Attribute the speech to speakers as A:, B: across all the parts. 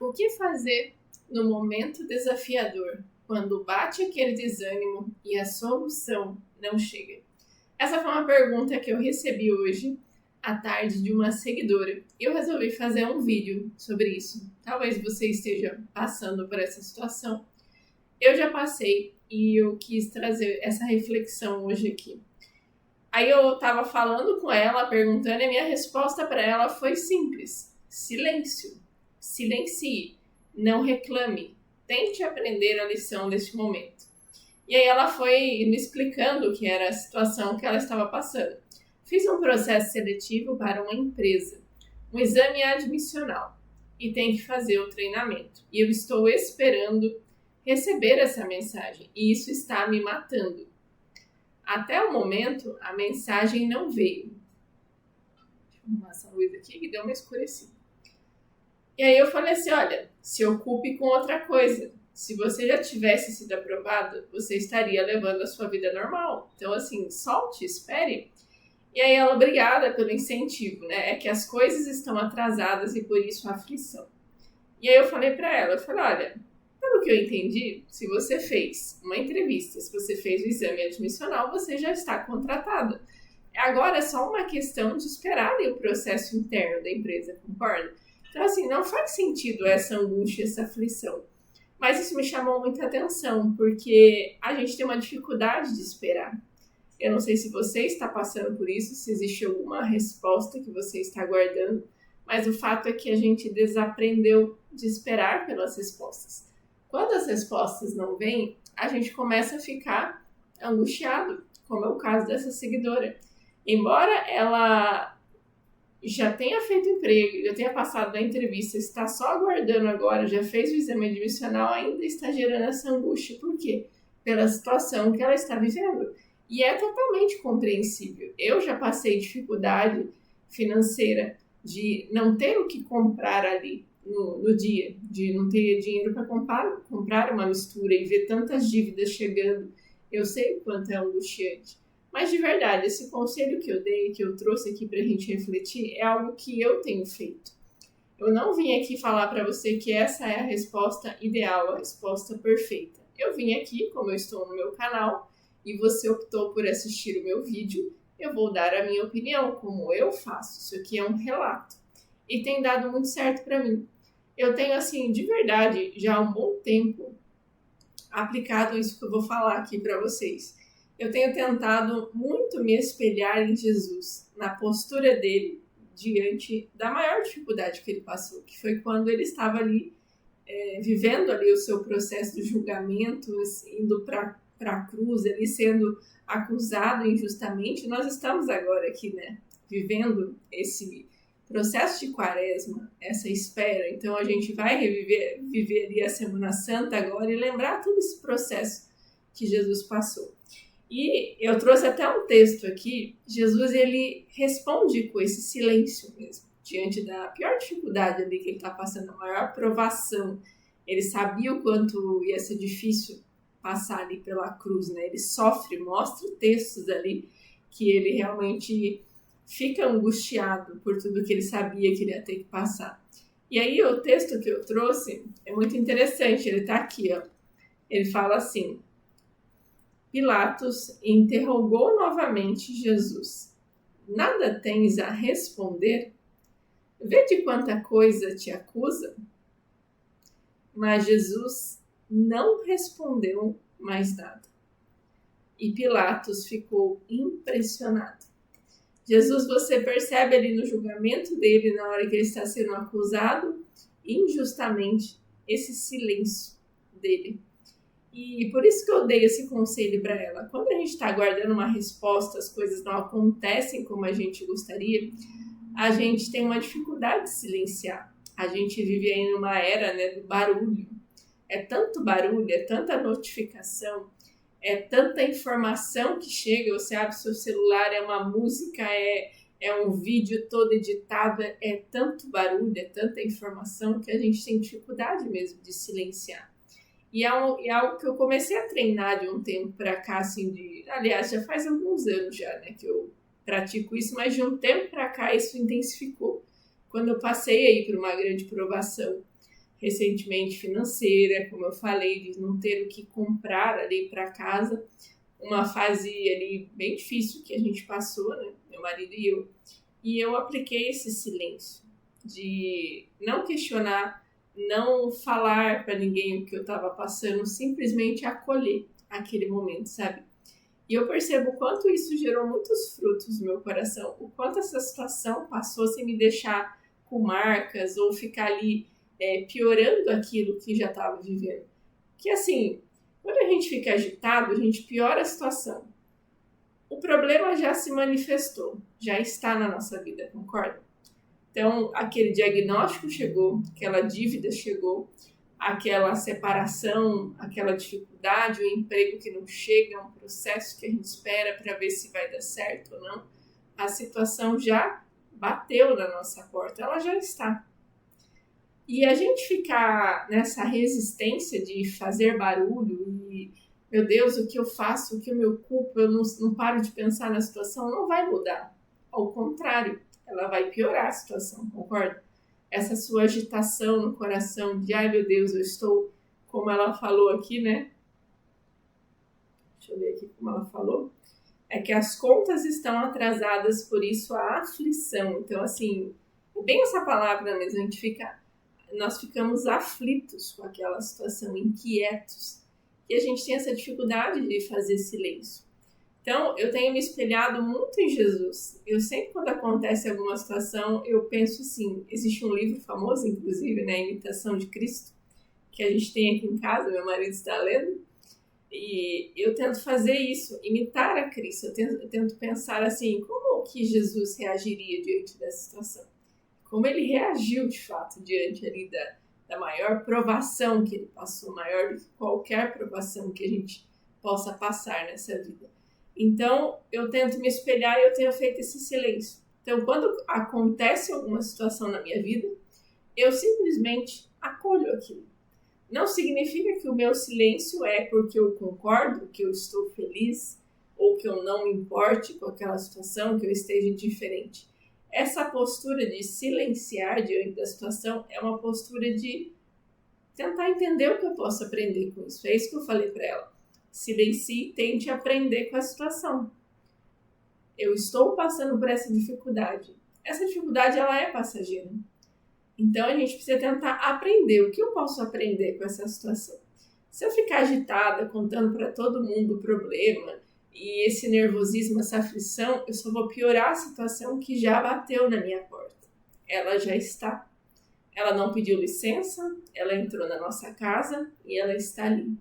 A: O que fazer no momento desafiador, quando bate aquele desânimo e a solução não chega? Essa foi uma pergunta que eu recebi hoje à tarde de uma seguidora e eu resolvi fazer um vídeo sobre isso. Talvez você esteja passando por essa situação. Eu já passei e eu quis trazer essa reflexão hoje aqui. Aí eu estava falando com ela, perguntando, e a minha resposta para ela foi simples: silêncio. Silencie. Não reclame. Tente aprender a lição deste momento. E aí ela foi me explicando o que era a situação que ela estava passando. Fiz um processo seletivo para uma empresa, um exame admissional, e tem que fazer o treinamento. E eu estou esperando receber essa mensagem, e isso está me matando. Até o momento, a mensagem não veio. Deixa eu arrumar essa luz aqui que deu uma escurecida. E aí eu falei assim, olha, se ocupe com outra coisa. Se você já tivesse sido aprovado, você estaria levando a sua vida normal. Então, assim, solte, espere. E aí ela, obrigada pelo incentivo, né? É que as coisas estão atrasadas e por isso a aflição. E aí eu falei pra ela, olha, pelo que eu entendi, se você fez uma entrevista, se você fez o exame admissional, você já está contratada. Agora é só uma questão de esperar ali o processo interno da empresa, concorda? Então, assim, não faz sentido essa angústia, essa aflição. Mas isso me chamou muita atenção, porque a gente tem uma dificuldade de esperar. Eu não sei se você está passando por isso, se existe alguma resposta que você está aguardando, mas o fato é que a gente desaprendeu de esperar pelas respostas. Quando as respostas não vêm, a gente começa a ficar angustiado, como é o caso dessa seguidora. Embora ela já tenha feito emprego, já tenha passado na entrevista, está só aguardando agora, já fez o exame admissional, ainda está gerando essa angústia. Por quê? Pela situação que ela está vivendo. E é totalmente compreensível. Eu já passei dificuldade financeira de não ter o que comprar ali no dia, de não ter dinheiro para comprar uma mistura e ver tantas dívidas chegando. Eu sei o quanto é angustiante. Mas de verdade, esse conselho que eu dei, que eu trouxe aqui para a gente refletir, é algo que eu tenho feito. Eu não vim aqui falar para você que essa é a resposta ideal, a resposta perfeita. Eu vim aqui, como eu estou no meu canal, e você optou por assistir o meu vídeo, eu vou dar a minha opinião, como eu faço. Isso aqui é um relato. E tem dado muito certo para mim. Eu tenho, assim, de verdade, já há um bom tempo aplicado isso que eu vou falar aqui para vocês. Eu tenho tentado muito me espelhar em Jesus, na postura dele diante da maior dificuldade que ele passou, que foi quando ele estava ali, vivendo ali o seu processo de julgamento, indo para a cruz, ali sendo acusado injustamente. Nós estamos agora aqui, né, vivendo esse processo de quaresma, essa espera. Então a gente vai viver ali a Semana Santa agora e lembrar todo esse processo que Jesus passou. E eu trouxe até um texto aqui. Jesus, ele responde com esse silêncio mesmo, diante da pior dificuldade ali que ele está passando, a maior provação. Ele sabia o quanto ia ser difícil passar ali pela cruz, né? Ele sofre, mostra textos ali que ele realmente fica angustiado por tudo que ele sabia que ele ia ter que passar. E aí o texto que eu trouxe é muito interessante, ele está aqui, ó. Ele fala assim: Pilatos interrogou novamente Jesus. Nada tens a responder? Vê de quanta coisa te acusa? Mas Jesus não respondeu mais nada. E Pilatos ficou impressionado. Jesus, você percebe ali no julgamento dele, na hora que ele está sendo acusado, injustamente, esse silêncio dele. E por isso que eu dei esse conselho para ela. Quando a gente está aguardando uma resposta, as coisas não acontecem como a gente gostaria, a gente tem uma dificuldade de silenciar. A gente vive aí numa era, né, do barulho. É tanto barulho, é tanta notificação, é tanta informação que chega. Você abre seu celular, é uma música, é um vídeo todo editado, é tanto barulho, é tanta informação que a gente tem dificuldade mesmo de silenciar. E é algo que eu comecei a treinar de um tempo para cá, assim, aliás, já faz alguns anos já, né, que eu pratico isso, mas de um tempo para cá isso intensificou. Quando eu passei aí por uma grande provação recentemente financeira, como eu falei, de não ter o que comprar ali para casa, uma fase ali bem difícil que a gente passou, né, meu marido e eu apliquei esse silêncio de não questionar, não falar para ninguém o que eu estava passando, simplesmente acolher aquele momento, sabe? E eu percebo o quanto isso gerou muitos frutos no meu coração, o quanto essa situação passou sem me deixar com marcas ou ficar ali piorando aquilo que já estava vivendo. Que assim, quando a gente fica agitado, a gente piora a situação. O problema já se manifestou, já está na nossa vida, concorda? Então, aquele diagnóstico chegou, aquela dívida chegou, aquela separação, aquela dificuldade, o emprego que não chega, um processo que a gente espera para ver se vai dar certo ou não. A situação já bateu na nossa porta, ela já está. E a gente ficar nessa resistência de fazer barulho e, meu Deus, o que eu faço, o que eu me ocupo, eu não paro de pensar na situação, não vai mudar. Ao contrário, ela vai piorar a situação, concorda? Essa sua agitação no coração de, ai meu Deus, eu estou, como ela falou aqui, né? Deixa eu ver aqui como ela falou. É que as contas estão atrasadas, por isso a aflição. Então, assim, é bem essa palavra mesmo, nós ficamos aflitos com aquela situação, inquietos. E a gente tem essa dificuldade de fazer silêncio. Então, eu tenho me espelhado muito em Jesus. Eu sempre, quando acontece alguma situação, eu penso assim, existe um livro famoso, inclusive, né, Imitação de Cristo, que a gente tem aqui em casa, meu marido está lendo, e eu tento fazer isso, imitar a Cristo. Eu tento pensar assim, como que Jesus reagiria diante dessa situação? Como ele reagiu, de fato, diante ali da maior provação que ele passou, maior do que qualquer provação que a gente possa passar nessa vida. Então, eu tento me espelhar e eu tenho feito esse silêncio. Então, quando acontece alguma situação na minha vida, eu simplesmente acolho aquilo. Não significa que o meu silêncio é porque eu concordo, que eu estou feliz, ou que eu não me importe com aquela situação, que eu esteja indiferente. Essa postura de silenciar diante da situação é uma postura de tentar entender o que eu posso aprender com isso. É isso que eu falei para ela. Silencie e tente aprender com a situação. Eu estou passando por essa dificuldade. Essa dificuldade, ela é passageira. Então, a gente precisa tentar aprender. O que eu posso aprender com essa situação? Se eu ficar agitada, contando para todo mundo o problema, e esse nervosismo, essa aflição, eu só vou piorar a situação que já bateu na minha porta. Ela já está. Ela não pediu licença, ela entrou na nossa casa e ela está ali.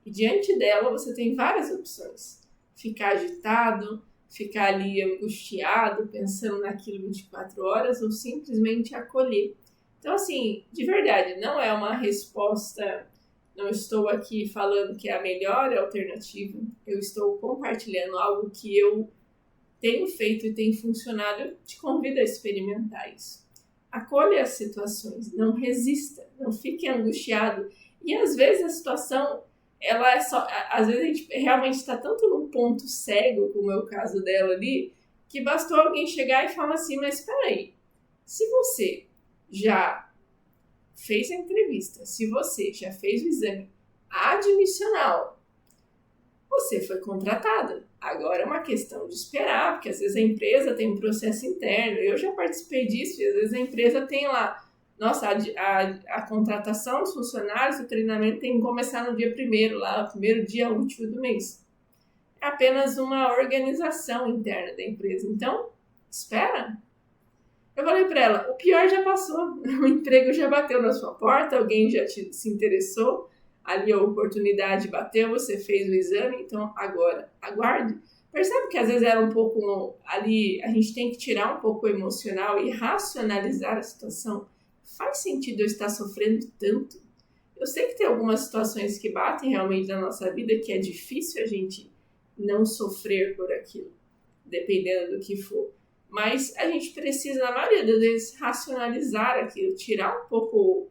A: E diante dela você tem várias opções. Ficar agitado, ficar ali angustiado, pensando naquilo 24 horas ou simplesmente acolher. Então, assim, de verdade, não é uma resposta, não estou aqui falando que é a melhor alternativa, eu estou compartilhando algo que eu tenho feito e tem funcionado, eu te convido a experimentar isso. Acolha as situações, não resista, não fique angustiado. E às vezes a situação, ela é só, às vezes a gente realmente está tanto num ponto cego, como é o caso dela ali, que bastou alguém chegar e falar assim, mas espera aí, se você já fez a entrevista, se você já fez o exame admissional, você foi contratada. Agora é uma questão de esperar, porque às vezes a empresa tem um processo interno. Eu já participei disso, e às vezes a empresa tem lá, nossa, a contratação dos funcionários, o treinamento tem que começar no dia 1º, lá, o primeiro dia útil do mês. É apenas uma organização interna da empresa. Então, espera. Eu falei para ela, o pior já passou, o emprego já bateu na sua porta, alguém já se interessou, ali a oportunidade bateu, você fez o exame, então agora, aguarde. Percebe que às vezes era um pouco ali, a gente tem que tirar um pouco o emocional e racionalizar a situação. Faz sentido eu estar sofrendo tanto? Eu sei que tem algumas situações que batem realmente na nossa vida que é difícil a gente não sofrer por aquilo, dependendo do que for. Mas a gente precisa, na maioria das vezes, racionalizar aquilo, tirar um pouco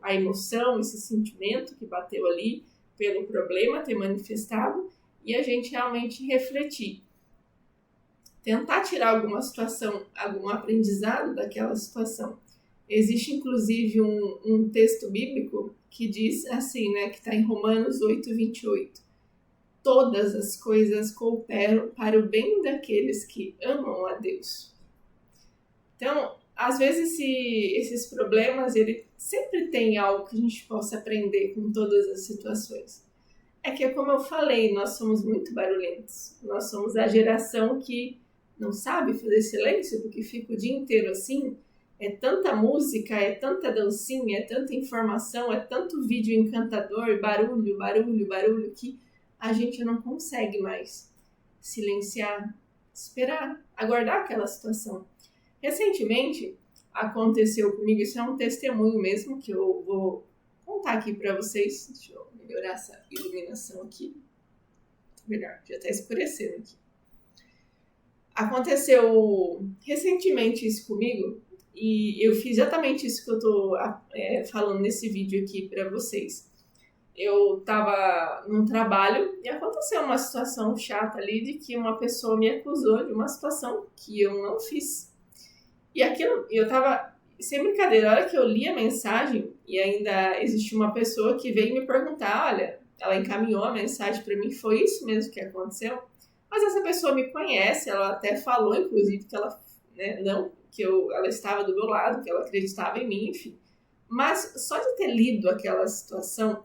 A: a emoção, esse sentimento que bateu ali pelo problema ter manifestado e a gente realmente refletir. Tentar tirar alguma situação, algum aprendizado daquela situação. Existe, inclusive, um texto bíblico que diz assim, né, que está em Romanos 8:28. Todas as coisas cooperam para o bem daqueles que amam a Deus. Então, às vezes, esses problemas, ele sempre tem algo que a gente possa aprender com todas as situações. É que, como eu falei, nós somos muito barulhentos. Nós somos a geração que não sabe fazer silêncio, porque fica o dia inteiro assim. É tanta música, é tanta dancinha, é tanta informação, é tanto vídeo encantador, barulho, barulho, barulho, que a gente não consegue mais silenciar, esperar, aguardar aquela situação. Recentemente, aconteceu comigo, isso é um testemunho mesmo, que eu vou contar aqui para vocês. Deixa eu melhorar essa iluminação aqui. Melhor, já está escurecendo aqui. Aconteceu recentemente isso comigo, e eu fiz exatamente isso que eu tô falando nesse vídeo aqui para vocês. Eu estava num trabalho e aconteceu uma situação chata ali de que uma pessoa me acusou de uma situação que eu não fiz. E aquilo, eu estava, sem brincadeira, a hora que eu li a mensagem e ainda existe uma pessoa que veio me perguntar, olha, ela encaminhou a mensagem para mim, foi isso mesmo que aconteceu? Mas essa pessoa me conhece, ela até falou, inclusive, que ela, né, ela estava do meu lado, que ela acreditava em mim, enfim. Mas só de ter lido aquela situação,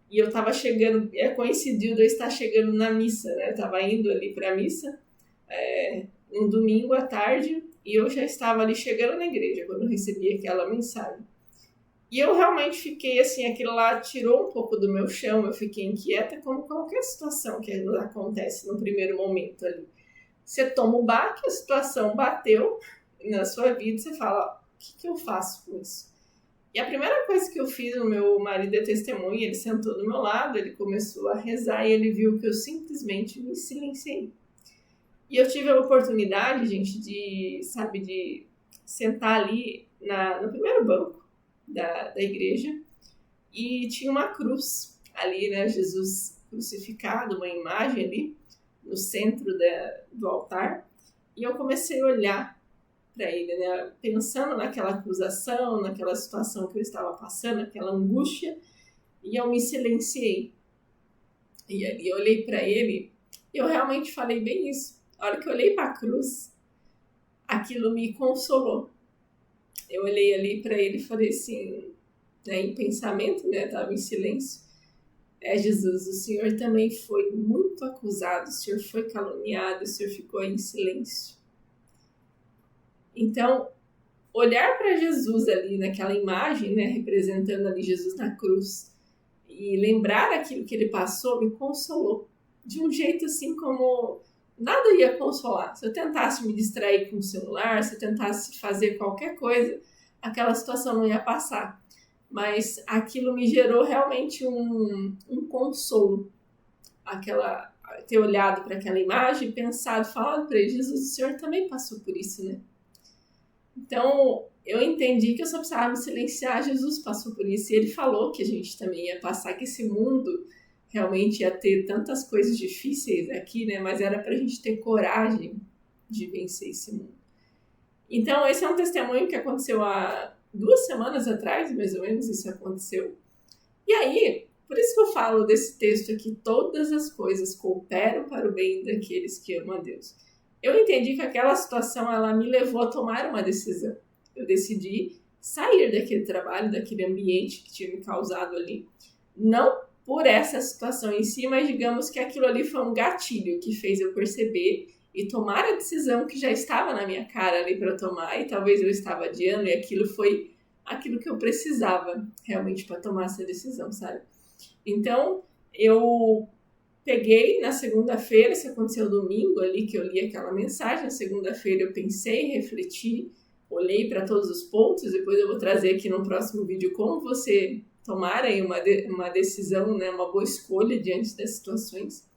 A: e eu estava chegando, coincidiu de eu estar chegando na missa, né? Eu estava indo ali para a missa, um domingo à tarde, e eu já estava ali chegando na igreja quando eu recebi aquela mensagem. E eu realmente fiquei assim, aquilo lá tirou um pouco do meu chão, eu fiquei inquieta, como qualquer situação que acontece no primeiro momento ali. Você toma o baque, a situação bateu na sua vida, você fala, o que eu faço com isso? E a primeira coisa que eu fiz, o meu marido é testemunha, ele sentou do meu lado, ele começou a rezar e ele viu que eu simplesmente me silenciei. E eu tive a oportunidade, gente, de sentar ali no primeiro banco da igreja e tinha uma cruz ali, né, Jesus crucificado, uma imagem ali no centro do altar, e eu comecei a olhar para ele, né, pensando naquela acusação, naquela situação que eu estava passando, aquela angústia, e eu me silenciei. E ali eu olhei para ele e eu realmente falei bem isso. A hora que eu olhei para a cruz, aquilo me consolou. Eu olhei ali para ele e falei assim, né, em pensamento, né, estava em silêncio. Jesus, o Senhor também foi muito acusado, o Senhor foi caluniado, o Senhor ficou em silêncio. Então, olhar para Jesus ali naquela imagem, né, representando ali Jesus na cruz, e lembrar aquilo que ele passou, me consolou. De um jeito assim como nada ia consolar. Se eu tentasse me distrair com o celular, se eu tentasse fazer qualquer coisa, aquela situação não ia passar. Mas aquilo me gerou realmente um consolo. Ter olhado para aquela imagem, pensado, falado para ele, Jesus, o Senhor também passou por isso, né? Então, eu entendi que eu só precisava me silenciar, Jesus passou por isso. E ele falou que a gente também ia passar, que esse mundo realmente ia ter tantas coisas difíceis aqui, né? Mas era para a gente ter coragem de vencer esse mundo. Então, esse é um testemunho que aconteceu há 2 semanas atrás, mais ou menos, isso aconteceu. E aí, por isso que eu falo desse texto aqui, todas as coisas cooperam para o bem daqueles que amam a Deus. Eu entendi que aquela situação, ela me levou a tomar uma decisão. Eu decidi sair daquele trabalho, daquele ambiente que tinha me causado ali. Não por essa situação em si, mas digamos que aquilo ali foi um gatilho que fez eu perceber e tomar a decisão que já estava na minha cara ali para tomar, e talvez eu estava adiando, e aquilo foi aquilo que eu precisava realmente para tomar essa decisão, sabe? Então, eu peguei na segunda-feira, isso aconteceu domingo ali que eu li aquela mensagem, na segunda-feira eu pensei, refleti, olhei para todos os pontos, depois eu vou trazer aqui no próximo vídeo como você tomar aí uma decisão, né, uma boa escolha diante das situações.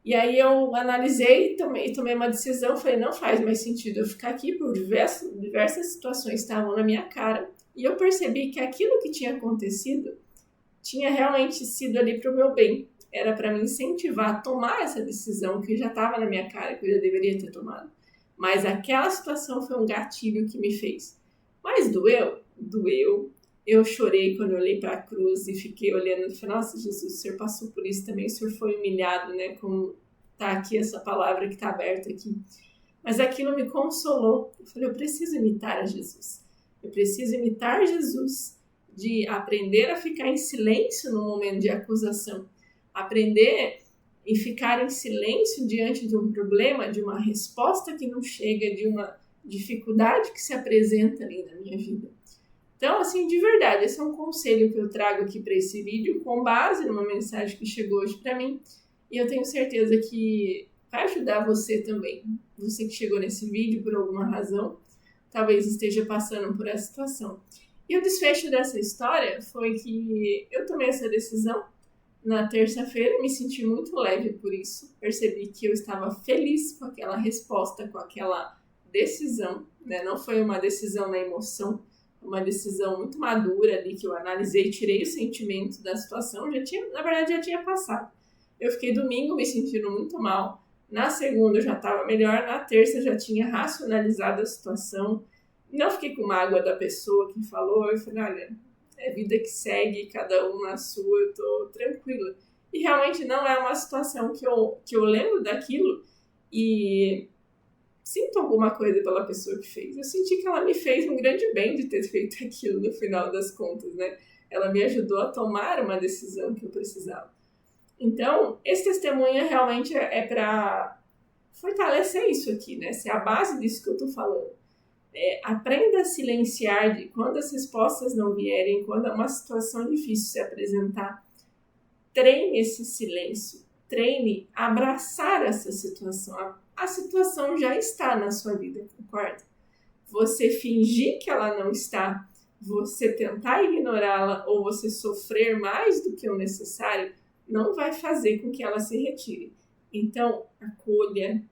A: E aí eu analisei, tomei uma decisão, falei, não faz mais sentido eu ficar aqui, por diversas situações estavam na minha cara, e eu percebi que aquilo que tinha acontecido tinha realmente sido ali para o meu bem, era para me incentivar a tomar essa decisão que já estava na minha cara, que eu já deveria ter tomado. Mas aquela situação foi um gatilho que me fez Mas doeu? Doeu. Eu chorei quando eu olhei para a cruz e fiquei olhando e falei, nossa, Jesus, o Senhor passou por isso também, o Senhor foi humilhado, né? Como tá aqui essa palavra que está aberta aqui. Mas aquilo me consolou. Eu falei, eu preciso imitar a Jesus. Eu preciso imitar Jesus, de aprender a ficar em silêncio no momento de acusação. Aprender e ficar em silêncio diante de um problema, de uma resposta que não chega, de uma dificuldade que se apresenta ali na minha vida. Então, assim, de verdade, esse é um conselho que eu trago aqui para esse vídeo, com base numa mensagem que chegou hoje para mim, e eu tenho certeza que vai ajudar você também. Você que chegou nesse vídeo por alguma razão, talvez esteja passando por essa situação. E o desfecho dessa história foi que eu tomei essa decisão na terça-feira, me senti muito leve por isso. Percebi que eu estava feliz com aquela resposta, com aquela decisão, né? Não foi uma decisão na emoção, uma decisão muito madura ali que eu analisei, tirei o sentimento da situação, na verdade já tinha passado. Eu fiquei domingo me sentindo muito mal, na segunda eu já estava melhor, na terça eu já tinha racionalizado a situação, não fiquei com mágoa da pessoa que falou, eu falei, olha, é vida que segue, cada um na sua, eu tô tranquila. E realmente não é uma situação que eu lembro daquilo e sinto alguma coisa pela pessoa que fez. Eu senti que ela me fez um grande bem de ter feito aquilo no final das contas, né? Ela me ajudou a tomar uma decisão que eu precisava. Então, esse testemunho realmente é para fortalecer isso aqui, né? Essa é a base disso que eu tô falando. Aprenda a silenciar quando as respostas não vierem, quando uma situação difícil se apresentar. Treine esse silêncio. Treine abraçar essa situação. A situação já está na sua vida, concorda? Você fingir que ela não está, você tentar ignorá-la ou você sofrer mais do que o necessário, não vai fazer com que ela se retire. Então, acolha,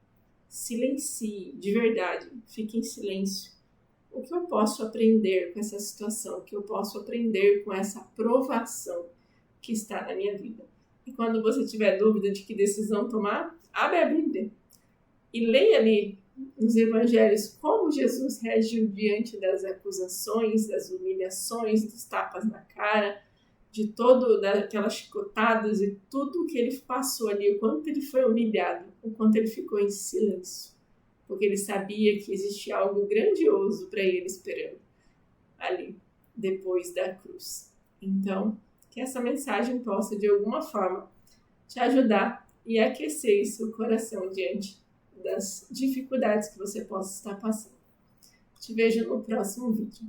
A: silencie, de verdade, fique em silêncio. O que eu posso aprender com essa situação? O que eu posso aprender com essa provação que está na minha vida? E quando você tiver dúvida de que decisão tomar, abre a Bíblia e leia ali nos evangelhos como Jesus reagiu diante das acusações, das humilhações, dos tapas na cara, de todo daquelas chicotadas e tudo que ele passou ali, o quanto ele foi humilhado, o quanto ele ficou em silêncio, porque ele sabia que existia algo grandioso para ele esperando ali, depois da cruz. Então, que essa mensagem possa, de alguma forma, te ajudar e aquecer seu coração diante das dificuldades que você possa estar passando. Te vejo no próximo vídeo.